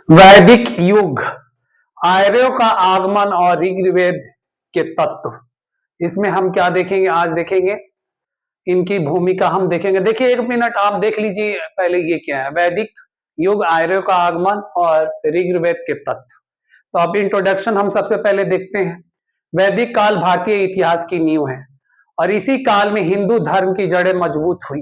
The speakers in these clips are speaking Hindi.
वैदिक युग, आर्यों का आगमन और ऋग्वेद के तत्व। इसमें हम क्या देखेंगे? आज देखेंगे इनकी भूमिका हम देखेंगे। देखिए, एक मिनट आप देख लीजिए पहले ये क्या है। वैदिक युग, आर्यों का आगमन और ऋग्वेद के तत्व। तो अब इंट्रोडक्शन हम सबसे पहले देखते हैं। वैदिक काल भारतीय इतिहास की नींव है और इसी काल में हिंदू धर्म की जड़ें मजबूत हुई,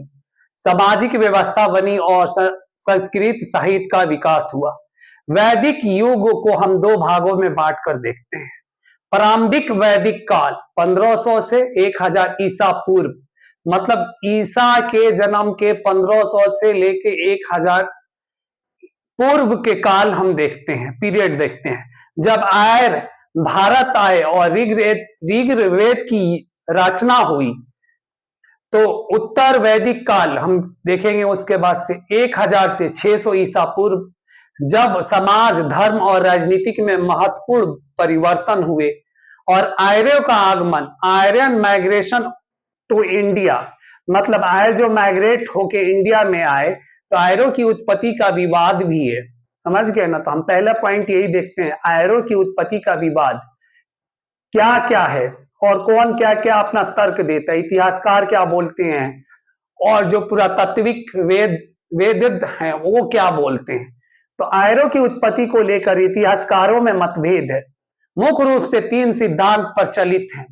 सामाजिक व्यवस्था बनी और संस्कृत साहित्य का विकास हुआ। वैदिक युग को हम दो भागों में बांटकर देखते हैं। प्रारंभिक वैदिक काल 1500 से 1000 ईसा पूर्व, मतलब ईसा के जन्म के 1500 से लेके 1000 पूर्व के काल हम देखते हैं, पीरियड देखते हैं। जब आर्य भारत आए और ऋग्वेद की रचना हुई, तो उत्तर वैदिक काल हम देखेंगे। उसके बाद से 1000 से 600 ईसा पूर्व, जब समाज, धर्म और राजनीतिक में महत्वपूर्ण परिवर्तन हुए और आर्यों का आगमन, आर्यन माइग्रेशन टू इंडिया, मतलब आर्य जो माइग्रेट होके इंडिया में आए, तो आर्यों की उत्पत्ति का विवाद भी है। समझ गए ना? तो हम पहला पॉइंट यही देखते हैं, आर्यों की उत्पत्ति का विवाद क्या क्या है और कौन क्या क्या अपना तर्क देता है, इतिहासकार क्या बोलते हैं और जो पुरातात्विक वेद हैं वो क्या बोलते हैं। तो आर्यों की उत्पत्ति को लेकर इतिहासकारों में मतभेद है। मुख्य रूप से तीन सिद्धांत प्रचलित हैं।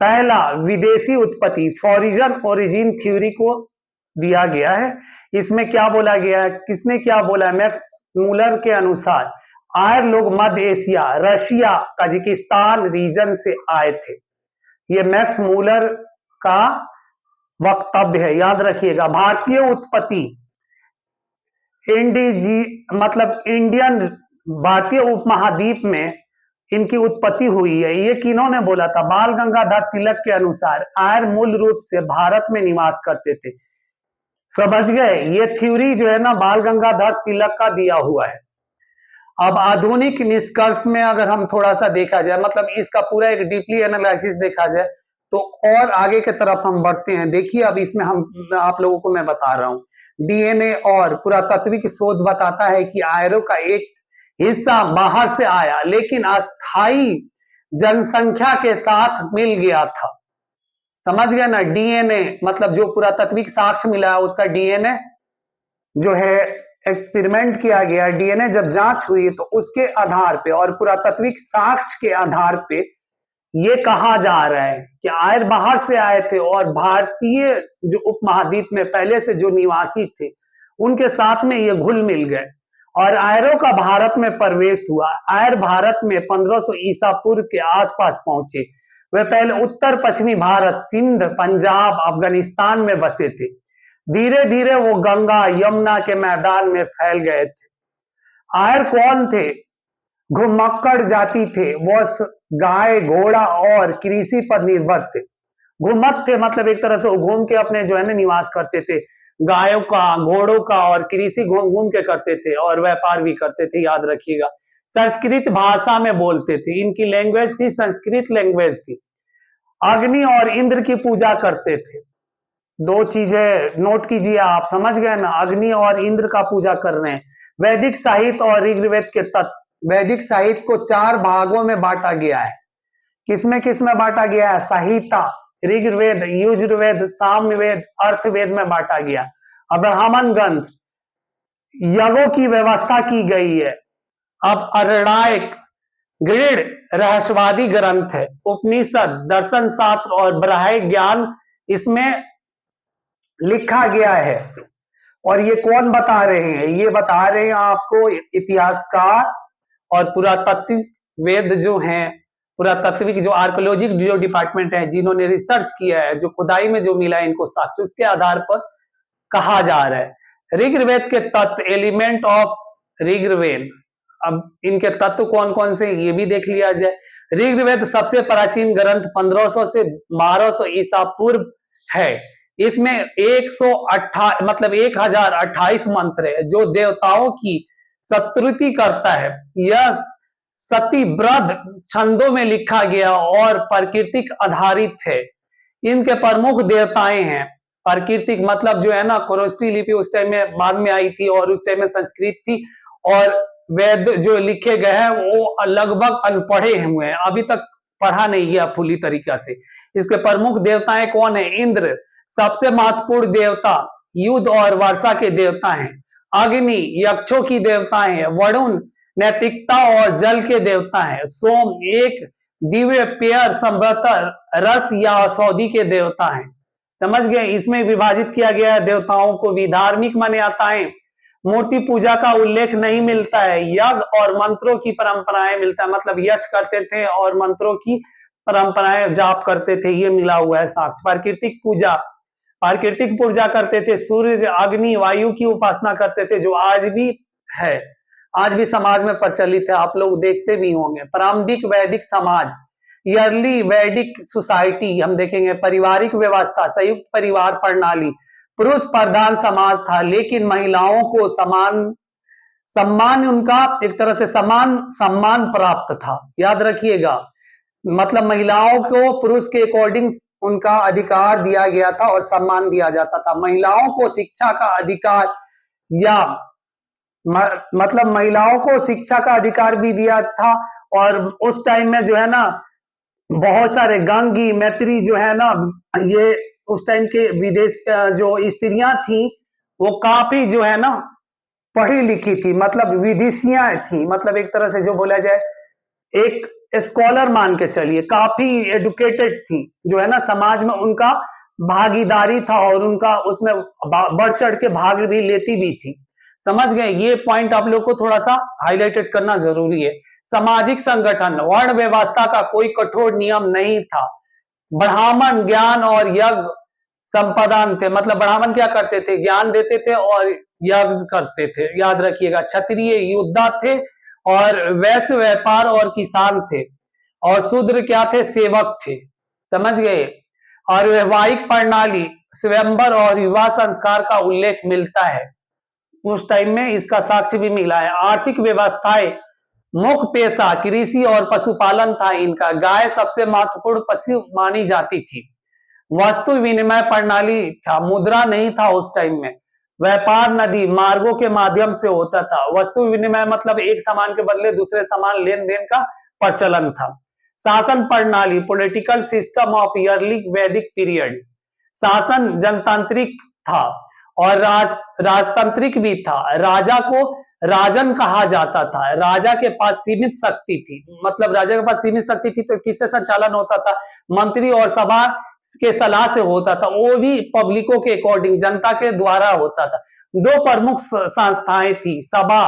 पहला, विदेशी उत्पत्ति, फॉरिजन ओरिजिन थ्योरी को दिया गया है। इसमें क्या बोला गया है, किसने क्या बोला है? मैक्स मूलर के अनुसार आर्य लोग मध्य एशिया, रशिया, कजाकिस्तान रीजन से आए थे। ये मैक्स मूलर का वक्तव्य है, याद रखिएगा। भारतीय उत्पत्ति, मतलब इंडियन, भारतीय उपमहाद्वीप में इनकी उत्पत्ति हुई है। ये किन्होंने बोला था? बाल गंगाधर तिलक के अनुसार आर्य मूल रूप से भारत में निवास करते थे। समझ गए? ये थ्योरी जो है ना, बाल गंगाधर तिलक का दिया हुआ है। अब आधुनिक निष्कर्ष में अगर हम थोड़ा सा देखा जाए, मतलब इसका पूरा एक डीपली एनालिसिस देखा जाए, तो और आगे की तरफ हम बढ़ते हैं। देखिए, अब इसमें हम आप लोगों को मैं बता रहा हूं, डीएनए और पुरातात्विक शोध बताता है कि आर्यों का एक हिस्सा बाहर से आया, लेकिन अस्थाई जनसंख्या के साथ मिल गया था। समझ गए ना? डीएनए मतलब जो पुरातात्विक साक्ष्य मिला है, उसका डीएनए जो है एक्सपेरिमेंट किया गया, डीएनए जब जांच हुई तो उसके आधार पे और पुरातात्विक साक्ष्य के आधार पे ये कहा जा रहा है कि आर्य बाहर से आए थे और भारतीय जो उपमहाद्वीप में पहले से जो निवासी थे उनके साथ में ये घुल मिल गए और आर्यों का भारत में प्रवेश हुआ। आर्य भारत में 1500 ईसा पूर्व के आसपास पहुंचे। वे पहले उत्तर पश्चिमी भारत, सिंध, पंजाब, अफगानिस्तान में बसे थे। धीरे धीरे वो गंगा, यमुना के मैदान में फैल गए थे। आर्य कौन थे? घुमक्कड़ जाति थे। वो गाय, घोड़ा और कृषि पर निर्भर थे। घुमक थे मतलब एक तरह से घूम के अपने जो है ना निवास करते थे। गायों का, घोड़ों का और कृषि घूम घूम के करते थे और व्यापार भी करते थे, याद रखिएगा। संस्कृत भाषा में बोलते थे, इनकी लैंग्वेज थी संस्कृत लैंग्वेज थी। अग्नि और इंद्र की पूजा करते थे। दो चीजें नोट कीजिए आप, समझ गए ना? अग्नि और इंद्र का पूजा कर रहे हैं। वैदिक साहित्य और ऋग्वेद के तत्व। वैदिक साहित्य को 4 भागों में बांटा गया है। किसमें बांटा गया है? संहिता, ऋग्वेद, यजुर्वेद, सामवेद, अर्थवेद में बांटा गया। ब्राह्मण ग्रंथ, यज्ञों की व्यवस्था की गई है। अब आरण्यक, गृढ़, रहस्यवादी ग्रंथ है। उपनिषद, दर्शन शास्त्र और ब्राह्मण ज्ञान इसमें लिखा गया है। और ये कौन बता रहे हैं? ये बता रहे हैं आपको इतिहासकार और पुरातात्विक वेद जो हैं, पुरातात्विक जो आर्कियोलॉजिक जो डिपार्टमेंट है, जिन्होंने रिसर्च किया है, जो खुदाई में जो मिला है इनको साक्ष्य, उसके आधार पर कहा जा रहा है। ऋग्वेद के तत्व, एलिमेंट ऑफ ऋग्वेद। अब इनके तत्व कौन कौन से ये भी देख लिया जाए। ऋग्वेद सबसे प्राचीन ग्रंथ 1500 से 1200 ईसा पूर्व है। इसमें 1028 मंत्र है जो देवताओं की स्तुति करता है। यह सतीब्रध छंदों में लिखा गया और प्राकृतिक आधारित है। इनके प्रमुख देवताएं हैं। प्राकृतिक मतलब जो है ना, खरोष्ठी लिपि उस टाइम में बाद में आई थी और उस टाइम में संस्कृत थी और वेद जो लिखे गए हैं वो लगभग अनपढ़े हुए हैं, अभी तक पढ़ा नहीं गया पूरी तरीका से। इसके प्रमुख देवताएं कौन है? इंद्र सबसे महत्वपूर्ण देवता, युद्ध और वर्षा के देवता हैं। अग्नि यक्षों की देवताएं हैं। वरुण नैतिकता और जल के देवता हैं। सोम एक दिव्य पेय संवतर रस या औषधि के देवता हैं। समझ गए? इसमें विभाजित किया गया है देवताओं को भी। धार्मिक मान्यताएं, मूर्ति पूजा का उल्लेख नहीं मिलता है। यज्ञ और मंत्रों की परंपराएं मिलता है, मतलब यज्ञ करते थे और मंत्रों की परंपराएं जाप करते थे, ये मिला हुआ है साक्ष्य। प्राकृतिक पूजा करते थे। सूर्य अग्नि वायु की उपासना करते थे, जो आज भी है, आज भी समाज में प्रचलित है, आप लोग देखते भी होंगे। प्रारंभिक वैदिक समाज, ईयरली वैदिक सोसाइटी हम देखेंगे। पारिवारिक व्यवस्था, संयुक्त परिवार प्रणाली, पुरुष प्रधान समाज था, लेकिन महिलाओं को सम्मान उनका एक तरह से समान सम्मान प्राप्त था, याद रखिएगा। मतलब महिलाओं को पुरुष के अकॉर्डिंग उनका अधिकार दिया गया था और सम्मान दिया जाता था। महिलाओं को शिक्षा का अधिकार या मतलब महिलाओं को शिक्षा का अधिकार भी दिया था। और उस टाइम में जो है ना बहुत सारे गंगी मैत्री जो है ना, ये उस टाइम के विदेश जो स्त्रियां थी वो काफी जो है ना पढ़ी लिखी थी, मतलब विदेशियां थी, मतलब एक तरह से जो बोला जाए एक स्कॉलर मान के चलिए, काफी एडुकेटेड थी, जो है ना समाज में उनका भागीदारी था और उनका उसमें बढ़ चढ़ के भाग भी लेती भी थी। समझ गए? ये पॉइंट आप लोग को थोड़ा सा हाईलाइटेड करना जरूरी है। सामाजिक संगठन, वर्ण व्यवस्था का कोई कठोर नियम नहीं था। ब्राह्मण ज्ञान और यज्ञ संपादन थे, मतलब ब्राह्मण क्या करते थे? ज्ञान देते थे और यज्ञ करते थे, याद रखिएगा। क्षत्रिय योद्धा थे और वैश्य व्यापार और किसान थे, और शूद्र क्या थे? सेवक थे। समझ गए? और वैवाहिक प्रणाली, स्वयंवर और विवाह संस्कार का उल्लेख मिलता है उस टाइम में, इसका साक्ष्य भी मिला है। आर्थिक व्यवस्थाएं, मुख्य पेशा कृषि और पशुपालन था इनका। गाय सबसे महत्वपूर्ण पशु मानी जाती थी। वस्तु विनिमय प्रणाली था, मुद्रा नहीं था उस टाइम में। व्यापार नदी मार्गों के माध्यम से होता था। वस्तु विनिमय मतलब एक सामान के बदले दूसरे सामान लेन देन का प्रचलन था। शासन प्रणाली, पॉलिटिकल सिस्टम ऑफ ईयरली वैदिक पीरियड। शासन जनतांत्रिक था और राजतांत्रिक भी था। राजा को राजन कहा जाता था। राजा के पास सीमित शक्ति थी, मतलब राजा के पास सीमित शक्ति थी तो किससे संचालन होता था? मंत्री और सभा के सलाह से होता था, वो भी पब्लिकों के अकॉर्डिंग, जनता के द्वारा होता था। दो प्रमुख संस्थाएं थी, सभा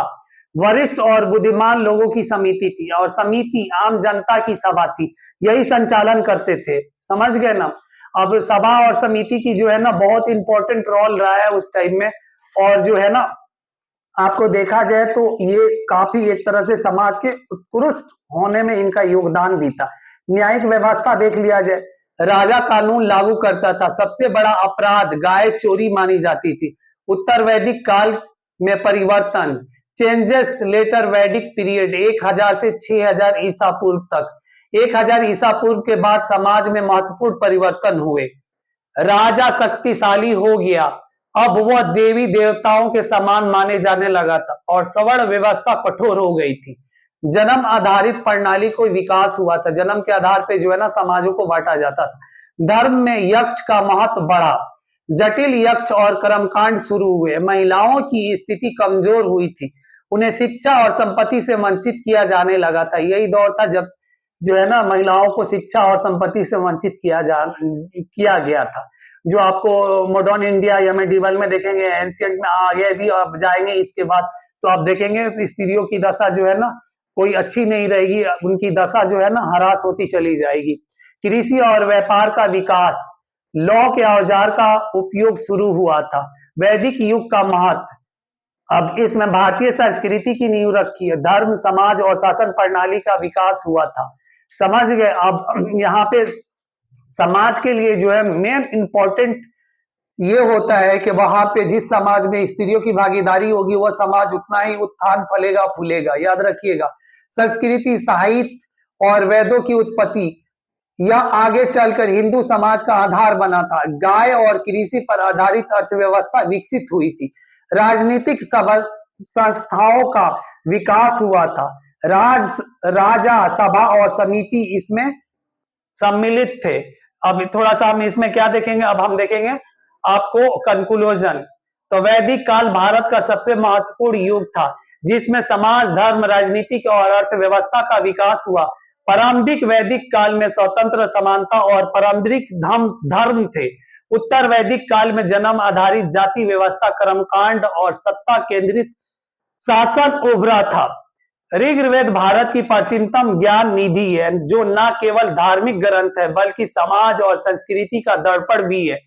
वरिष्ठ और बुद्धिमान लोगों की समिति थी, और समिति आम जनता की सभा थी, यही संचालन करते थे। समझ गए ना? अब सभा और समिति की जो है ना बहुत इंपॉर्टेंट रोल रहा है उस टाइम में, और जो है ना आपको देखा जाए तो ये काफी एक तरह से समाज के उत्कृष्ट होने में इनका योगदान भी था। न्यायिक व्यवस्था देख लिया जाए, राजा कानून लागू करता था। सबसे बड़ा अपराध गाय चोरी मानी जाती थी। उत्तर वैदिक काल में परिवर्तन, चेंजेस लेटर वैदिक पीरियड 1000 से 6000 ईसा पूर्व तक। 1000 ईसा पूर्व के बाद समाज में महत्वपूर्ण परिवर्तन हुए। राजा शक्तिशाली हो गया, अब वह देवी देवताओं के समान माने जाने लगा था, और सवर्ण व्यवस्था कठोर हो गई थी। जन्म आधारित प्रणाली को विकास हुआ था। जन्म के आधार पे जो है ना समाजों को बांटा जाता था। धर्म में यक्ष का महत्व बढ़ा। जटिल यक्ष और कर्मकांड शुरू हुए। महिलाओं की स्थिति कमजोर हुई थी, उन्हें शिक्षा और संपत्ति से वंचित किया जाने लगा था। यही दौर था जब जो है ना महिलाओं को शिक्षा और संपत्ति से वंचित किया गया था। जो आपको मॉडर्न इंडिया या मेडिवल में देखेंगे, एंशियंट में आगे भी आप जाएंगे इसके बाद, तो आप देखेंगे स्त्रियों की दशा जो है ना कोई अच्छी नहीं रहेगी, उनकी दशा जो है ना हरास होती चली जाएगी। कृषि और व्यापार का विकास, लौ के औजार का उपयोग शुरू हुआ था। वैदिक युग का महत्व, अब इसमें भारतीय संस्कृति की नींव रखी है। धर्म, समाज और शासन प्रणाली का विकास हुआ था। समझ गए? अब यहाँ पे समाज के लिए जो है मेन इंपॉर्टेंट ये होता है कि वहां पे जिस समाज में स्त्रियों की भागीदारी होगी वह समाज उतना ही उत्थान फलेगा फूलेगा, याद रखिएगा। संस्कृति, साहित्य और वेदों की उत्पत्ति यह आगे चलकर हिंदू समाज का आधार बना था। गाय और कृषि पर आधारित अर्थव्यवस्था विकसित हुई थी। राजनीतिक संस्थाओं का विकास हुआ था। राजा सभा और समिति इसमें सम्मिलित थे। अब थोड़ा सा हम इसमें क्या देखेंगे, अब हम देखेंगे आपको कंक्लूजन। तो वैदिक काल भारत का सबसे महत्वपूर्ण युग था जिसमें समाज, धर्म, राजनीतिक और अर्थव्यवस्था का विकास हुआ। प्रारंभिक वैदिक काल में स्वतंत्र, समानता और पारंपरिक धर्म थे। उत्तर वैदिक काल में जन्म आधारित जाति व्यवस्था, कर्मकांड और सत्ता केंद्रित शासन उभरा था। ऋग्वेद भारत की प्राचीनतम ज्ञान निधि है जो न केवल धार्मिक ग्रंथ है बल्कि समाज और संस्कृति का दर्पण भी है।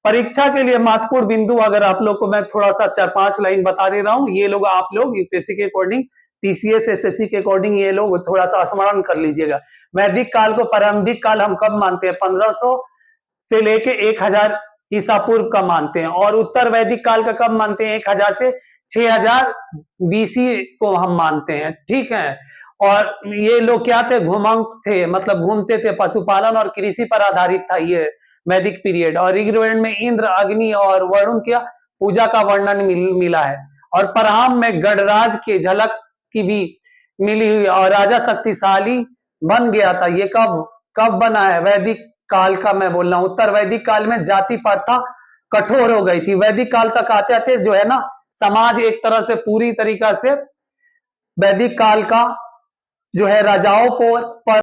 परीक्षा के लिए महत्वपूर्ण बिंदु अगर आप लोग को मैं थोड़ा सा 4-5 लाइन बता दे रहा हूं, ये लोग आप लोग यूपीएससी के अकॉर्डिंग, टीसीएस एसएससी के अकॉर्डिंग ये लोग थोड़ा सा स्मरण कर लीजिएगा। वैदिक काल को प्रारंभिक काल हम कब मानते हैं? 1500 से लेके 1000 ईसा पूर्व का मानते हैं। और उत्तर वैदिक काल का कब मानते हैं? 1000 से 6000 बीसी को हम मानते हैं, ठीक है। और ये लोग क्या थे? घुमंत थे, मतलब घूमते थे, पशुपालन और कृषि पर आधारित था ये वैदिक पीरियड। और ऋग्वेद में इंद्र, अग्नि और वरुण की पूजा का वर्णन मिला है। और परहाम में गणराज के झलक की भी मिली हुई और राजा शक्तिशाली बन गया था। ये कब कब बना है? वैदिक काल का मैं बोल रहा हूं। उत्तर वैदिक काल में जाति प्रथा कठोर हो गई थी। वैदिक काल तक आते आते जो है ना, समाज एक तरह से पूरी तरीका से वैदिक काल का जो है राजाओं को पर